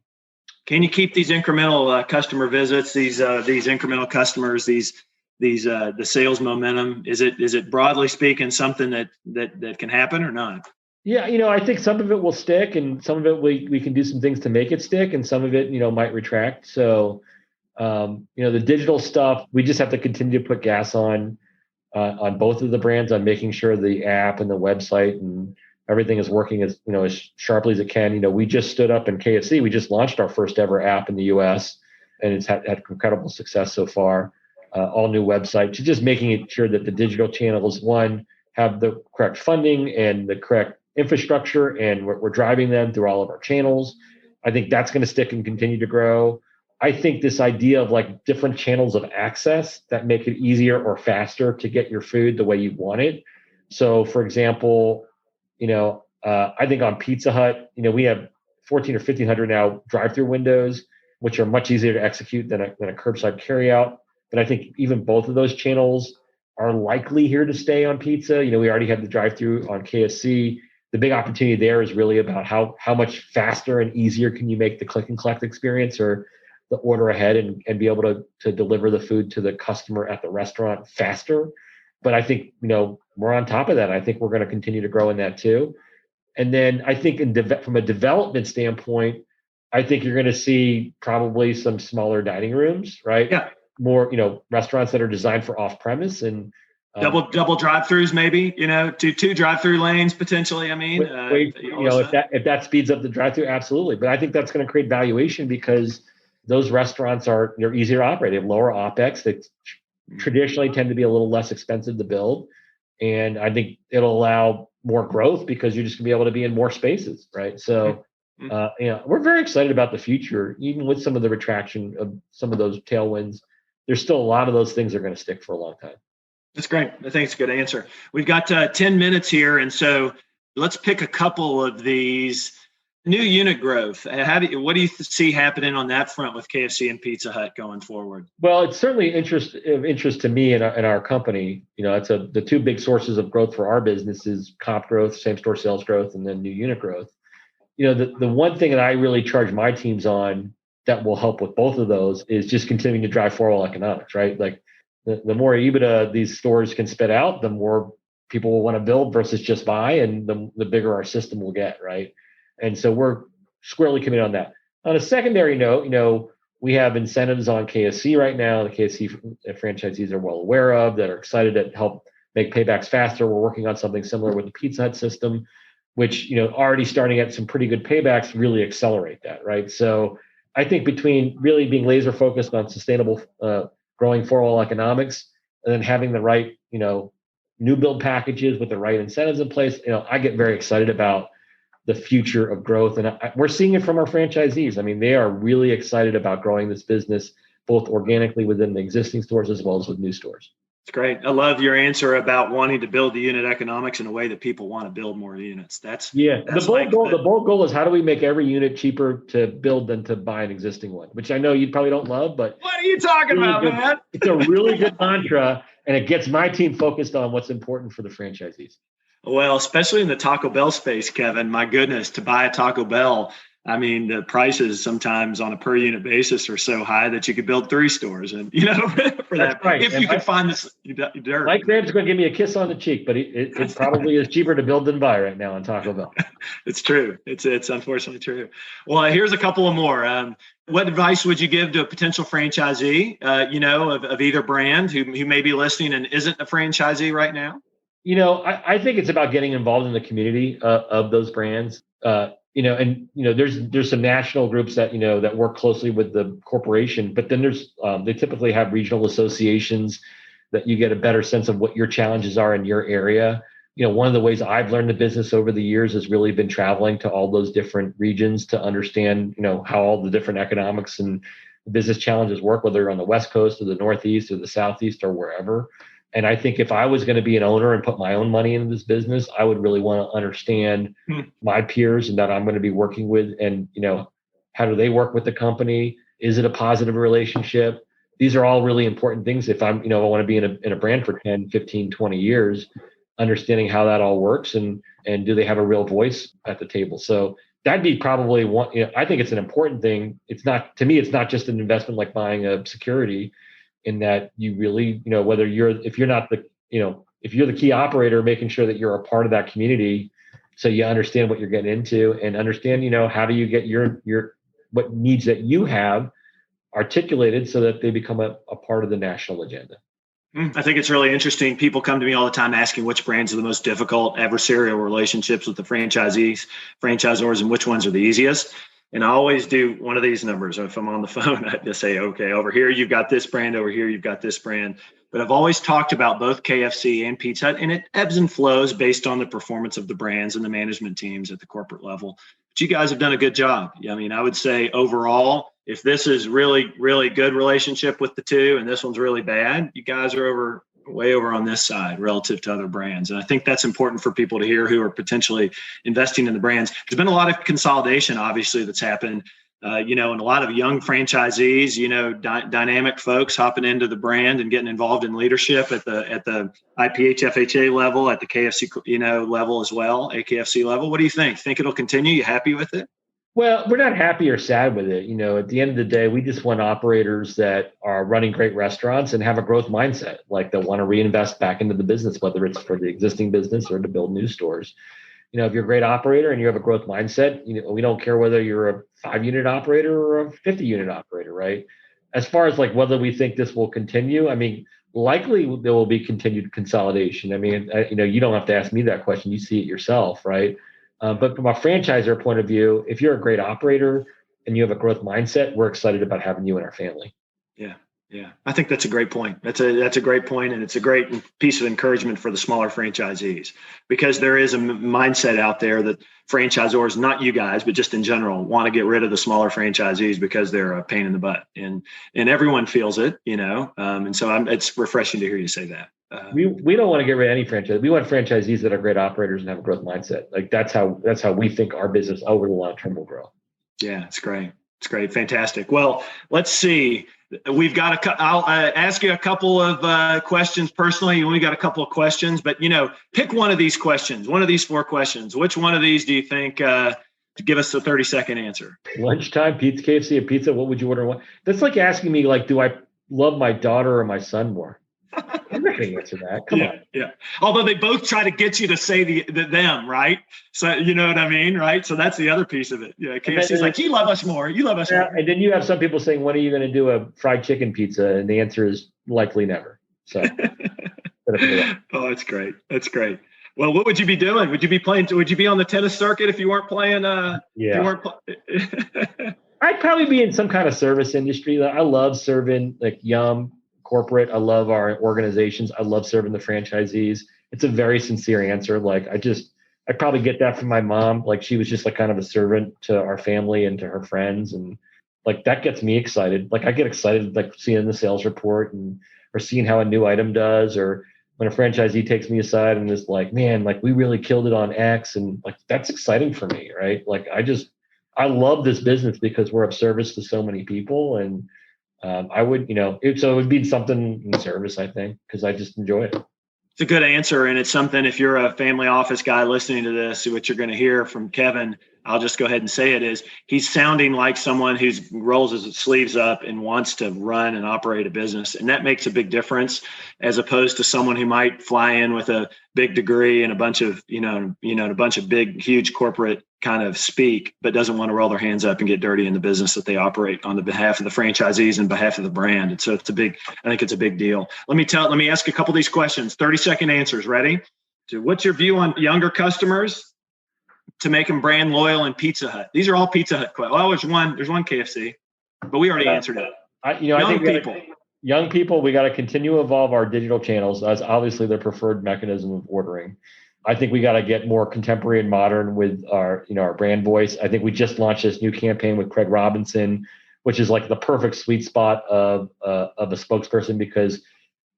Can you keep these incremental customer visits, these incremental customers, the sales momentum? Is it broadly speaking something that can happen or not? Yeah, I think some of it will stick, and some of it we can do some things to make it stick, and some of it, might retract. So, the digital stuff, we just have to continue to put gas on both of the brands, on making sure the app and the website and everything is working as sharply as it can. We just stood up in KFC. We just launched our first ever app in the U.S. and it's had incredible success so far. All new website, to just making sure that the digital channels, one, have the correct funding and the correct infrastructure, and we're driving them through all of our channels. I think that's going to stick and continue to grow. I think this idea of like different channels of access that make it easier or faster to get your food the way you want it. So, for example, I think on Pizza Hut, we have 1,400 or 1,500 now drive-through windows, which are much easier to execute than a curbside carryout. But I think even both of those channels are likely here to stay on pizza. We already have the drive-through on KFC. The big opportunity there is really about how much faster and easier can you make the click and collect experience or the order ahead and be able to deliver the food to the customer at the restaurant faster. But I think, we're on top of that. I think we're going to continue to grow in that too. And then I think from a development standpoint, I think you're going to see probably some smaller dining rooms, right? Yeah. More, restaurants that are designed for off-premise and double drive-throughs, maybe, two drive-through lanes potentially. I mean, if that speeds up the drive-through, absolutely. But I think that's going to create valuation because those restaurants they're easier to operate. They have lower OpEx. They traditionally tend to be a little less expensive to build. And I think it'll allow more growth because you're just gonna be able to be in more spaces, right? So, we're very excited about the future, even with some of the retraction of some of those tailwinds. There's still a lot of those things that are going to stick for a long time. That's great. I think it's a good answer. We've got 10 minutes here, and so let's pick a couple of these. New unit growth. What do you see happening on that front with KFC and Pizza Hut going forward? Well, it's certainly of interest to me and our company. It's the two big sources of growth for our business is comp growth, same store sales growth, and then new unit growth. The one thing that I really charge my teams on that will help with both of those is just continuing to drive four-wall economics, right? Like the more EBITDA these stores can spit out, the more people will want to build versus just buy, and the bigger our system will get, right? And so we're squarely committed on that. On a secondary note, We have incentives on KFC right now. The KFC franchisees are well aware of, that are excited to help make paybacks faster. We're working on something similar with the Pizza Hut system, which, already starting at some pretty good paybacks really accelerate that, right? So I think between really being laser focused on sustainable growing four-wall economics and then having the right, new build packages with the right incentives in place, I get very excited about the future of growth. And we're seeing it from our franchisees. I mean, they are really excited about growing this business, both organically within the existing stores as well as with new stores. It's great. I love your answer about wanting to build the unit economics in a way that people want to build more units. The bold goal is, how do we make every unit cheaper to build than to buy an existing one, which I know you probably don't love, but what are you talking about, man? It's a really good mantra, and it gets my team focused on what's important for the franchisees. Well, especially in the Taco Bell space, Kevin, my goodness, to buy a Taco Bell, I mean, the prices sometimes on a per unit basis are so high that you could build 3 stores. And, for that, right. If you could find this dirt. Mike Graham's going to give me a kiss on the cheek, but it probably is cheaper to build than buy right now on Taco Bell. It's true. It's unfortunately true. Well, here's a couple of more. What advice would you give to a potential franchisee, of either brand who may be listening and isn't a franchisee right now? I think it's about getting involved in the community of those brands. There's some national groups that that work closely with the corporation, but then they typically have regional associations that you get a better sense of what your challenges are in your area. One of the ways I've learned the business over the years has really been traveling to all those different regions to understand how all the different economics and business challenges work, whether you're on the West Coast or the Northeast or the Southeast or wherever. And I think if I was going to be an owner and put my own money into this business, I would really want to understand my peers and that I'm going to be working with, and, how do they work with the company? Is it a positive relationship? These are all really important things. If I'm, I want to be in a brand for 10, 15, 20 years, understanding how that all works and do they have a real voice at the table? So that'd be probably one, I think it's an important thing. To me, it's not just an investment like buying a security, in that you really, if you're the key operator, making sure that you're a part of that community, so you understand what you're getting into and understand, how do you get your what needs that you have articulated so that they become a part of the national agenda. I think it's really interesting. People come to me all the time asking which brands are the most difficult adversarial relationships with the franchisors, and which ones are the easiest. And I always do one of these numbers. If I'm on the phone, I just say, okay, over here, you've got this brand. Over here, you've got this brand. But I've always talked about both KFC and Pizza Hut, and it ebbs and flows based on the performance of the brands and the management teams at the corporate level. But you guys have done a good job. I mean, I would say overall, if this is really, really good relationship with the two and this one's really bad, you guys are way over on this side relative to other brands. And I think that's important for people to hear who are potentially investing in the brands. There's been a lot of consolidation, obviously, that's happened, and a lot of young franchisees, dynamic folks hopping into the brand and getting involved in leadership at the IPH FHA level, at the KFC, level as well, AKFC level. What do you think? Think it'll continue? You happy with it? Well, we're not happy or sad with it. At the end of the day, we just want operators that are running great restaurants and have a growth mindset, like they want to reinvest back into the business, whether it's for the existing business or to build new stores. If you're a great operator and you have a growth mindset, we don't care whether you're a 5-unit operator or a 50-unit operator, right? As far as like whether we think this will continue, I mean, likely there will be continued consolidation. I mean, you don't have to ask me that question. You see it yourself, right? But from a franchisor point of view, if you're a great operator and you have a growth mindset, we're excited about having you in our family. Yeah. I think that's a great point. That's a great point, and it's a great piece of encouragement for the smaller franchisees, because there is a mindset out there that franchisors, not you guys, but just in general, want to get rid of the smaller franchisees because they're a pain in the butt, and everyone feels it, and so it's refreshing to hear you say that. We don't want to get rid of any franchise. We want franchisees that are great operators and have a growth mindset. Like that's how we think our business over the long term will grow. Yeah, it's great. It's great. Fantastic. Well, let's see. We've got I'll ask you a couple of questions personally. We got a couple of questions, but pick one of these questions, one of these 4 questions. Which one of these do you think to give us a 30-second answer? Lunchtime, pizza, KFC, and pizza. What would you order? That's like asking me, like, do I love my daughter or my son more? Rick can answer that. Come on. Yeah. Although they both try to get you to say the them, right? So you know what I mean, right? So that's the other piece of it. Yeah, KFC's like, you love us more. You love us more. And then you have some people saying, when are you going to do a fried chicken pizza? And the answer is likely never. So. Oh, that's great. That's great. Well, what would you be doing? Would you be playing? Would you be on the tennis circuit if you weren't playing? I'd probably be in some kind of service industry. I love serving like Yum corporate. I love our organizations. I love serving the franchisees. It's a very sincere answer. Like I probably get that from my mom. Like she was just like kind of a servant to our family and to her friends, and like that gets me excited. Like I get excited like seeing the sales report or seeing how a new item does, or when a franchisee takes me aside and is like, man, like we really killed it on X, and like that's exciting for me, right? Like I love this business because we're of service to so many people, and I would, it would be something in service, I think, because I just enjoy it. It's a good answer, and it's something, if you're a family office guy listening to this, what you're going to hear from Kevin, I'll just go ahead and say it, is he's sounding like someone who rolls his sleeves up and wants to run and operate a business. And that makes a big difference, as opposed to someone who might fly in with a big degree and a bunch of, a bunch of big, huge corporate kind of speak, but doesn't want to roll their hands up and get dirty in the business that they operate on the behalf of the franchisees and behalf of the brand. And so I think it's a big deal. Let me ask a couple of these questions, 30-second answers. Ready? So what's your view on younger customers to make them brand loyal in Pizza Hut? These are all Pizza Hut questions. Well, there's one KFC, but we already answered it. I think young people, we got to continue to evolve our digital channels as obviously their preferred mechanism of ordering. I think we got to get more contemporary and modern with our brand voice. I think we just launched this new campaign with Craig Robinson, which is like the perfect sweet spot of a spokesperson, because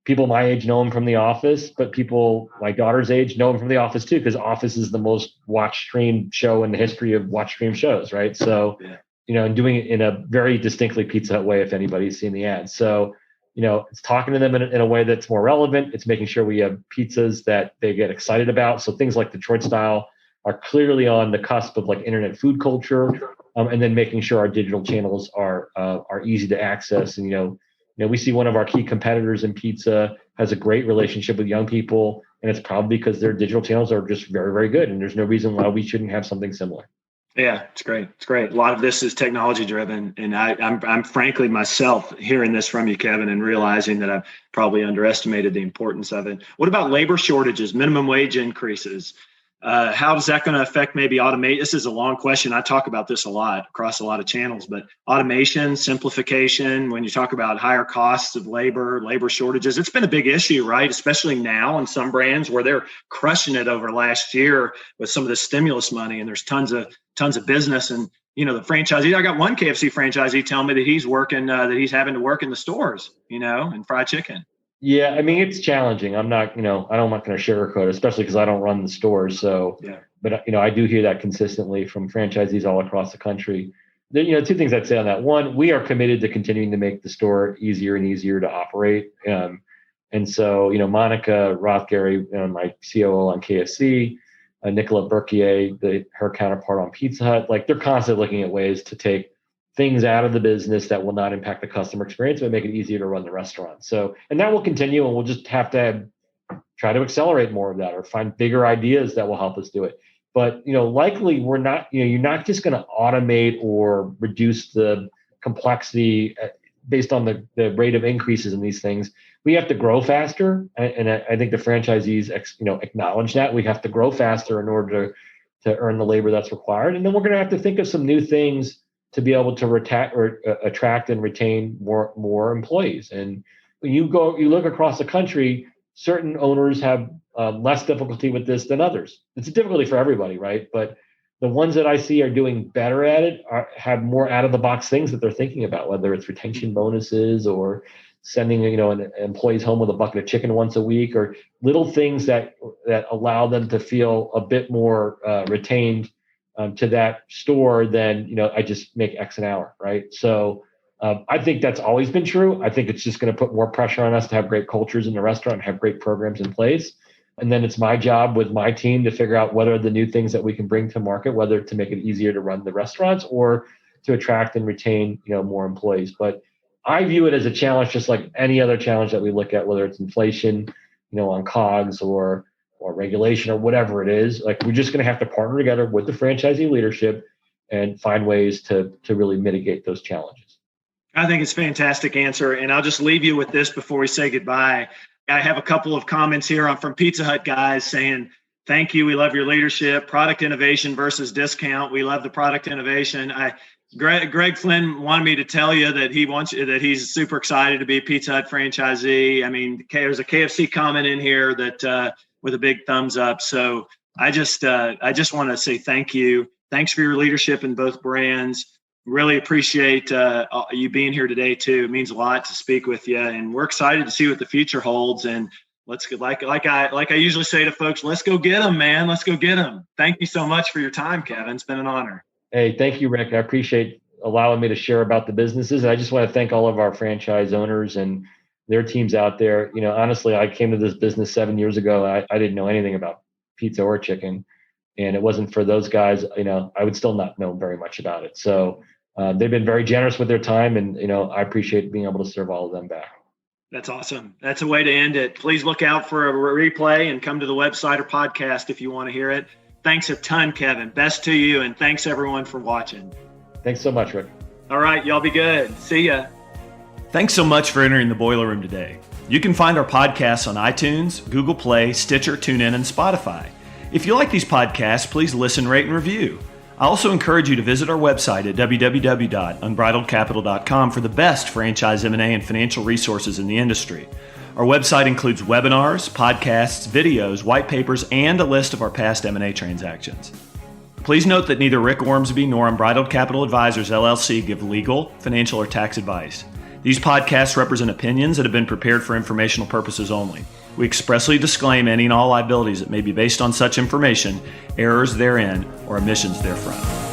people my age know him from The Office, but people my daughter's age know him from The Office too, because Office is the most watched streamed show in the history of watch stream shows, right? So, and doing it in a very distinctly Pizza Hut way, if anybody's seen the ad. So, it's talking to them in a way that's more relevant. It's making sure we have pizzas that they get excited about. So things like Detroit style are clearly on the cusp of like internet food culture, and then making sure our digital channels are easy to access. And we see one of our key competitors in pizza has a great relationship with young people, and it's probably because their digital channels are just very, very good. And there's no reason why we shouldn't have something similar. Yeah, it's great. It's great. A lot of this is technology driven. And I'm frankly myself hearing this from you, Kevin, and realizing that I've probably underestimated the importance of it. What about labor shortages, minimum wage increases? How is that going to affect maybe automate? This is a long question. I talk about this a lot across a lot of channels, but automation, simplification, when you talk about higher costs of labor shortages, it's been a big issue, right? Especially now in some brands where they're crushing it over last year with some of the stimulus money, and there's tons of business. And, the franchisee, I got one KFC franchisee tell me that he's working, that he's having to work in the stores, and fried chicken. Yeah, I mean, it's challenging. I'm not going to sugarcoat it, especially because I don't run the stores. So, but I do hear that consistently from franchisees all across the country. Two things I'd say on that. One, we are committed to continuing to make the store easier and easier to operate. And so, Monica Rothgary, my COO on KFC, Nicola Berquier, her counterpart on Pizza Hut, like they're constantly looking at ways to take things out of the business that will not impact the customer experience, but make it easier to run the restaurant. So, and that will continue, and we'll just have to try to accelerate more of that or find bigger ideas that will help us do it. But, likely we're not, you're not just going to automate or reduce the complexity based on the rate of increases in these things. We have to grow faster. And I think the franchisees, acknowledge that we have to grow faster in order to earn the labor that's required. And then we're going to have to think of some new things to be able to attract and retain more employees. And when you look across the country, certain owners have less difficulty with this than others. It's a difficulty for everybody, right? But the ones that I see are doing better at it have more out of the box things that they're thinking about, whether it's retention bonuses or sending an employees home with a bucket of chicken once a week, or little things that allow them to feel a bit more retained to that store than, I just make X an hour, right? So I think that's always been true. I think it's just going to put more pressure on us to have great cultures in the restaurant and have great programs in place. And then it's my job with my team to figure out what are the new things that we can bring to market, whether to make it easier to run the restaurants or to attract and retain, more employees. But I view it as a challenge, just like any other challenge that we look at, whether it's inflation, on COGS or regulation or whatever it is. Like, we're just going to have to partner together with the franchisee leadership and find ways to really mitigate those challenges. I think it's a fantastic answer. And I'll just leave you with this before we say goodbye. I have a couple of comments here from Pizza Hut guys saying, thank you. We love your leadership. Product innovation versus discount. We love the product innovation. Greg Flynn wanted me to tell you that he's super excited to be a Pizza Hut franchisee. I mean, there's a KFC comment in here that with a big thumbs up. So I just want to say thank you. Thanks for your leadership in both brands. Really appreciate you being here today too. It means a lot to speak with you, and we're excited to see what the future holds. And let's go, like I usually say to folks, let's go get them, man. Let's go get them. Thank you so much for your time, Kevin. It's been an honor. Hey, thank you, Rick. I appreciate allowing me to share about the businesses. And I just want to thank all of our franchise owners and their teams out there. Honestly, I came to this business 7 years ago. I didn't know anything about pizza or chicken. And it wasn't for those guys, I would still not know very much about it. So they've been very generous with their time. And, I appreciate being able to serve all of them back. That's awesome. That's a way to end it. Please look out for a replay and come to the website or podcast if you want to hear it. Thanks a ton, Kevin. Best to you. And thanks everyone for watching. Thanks so much, Rick. All right. Y'all be good. See ya. Thanks so much for entering the Boiler Room today. You can find our podcasts on iTunes, Google Play, Stitcher, TuneIn, and Spotify. If you like these podcasts, please listen, rate, and review. I also encourage you to visit our website at www.unbridledcapital.com for the best franchise M&A and financial resources in the industry. Our website includes webinars, podcasts, videos, white papers, and a list of our past M&A transactions. Please note that neither Rick Ormsby nor Unbridled Capital Advisors LLC give legal, financial, or tax advice. These podcasts represent opinions that have been prepared for informational purposes only. We expressly disclaim any and all liabilities that may be based on such information, errors therein, or omissions therefrom.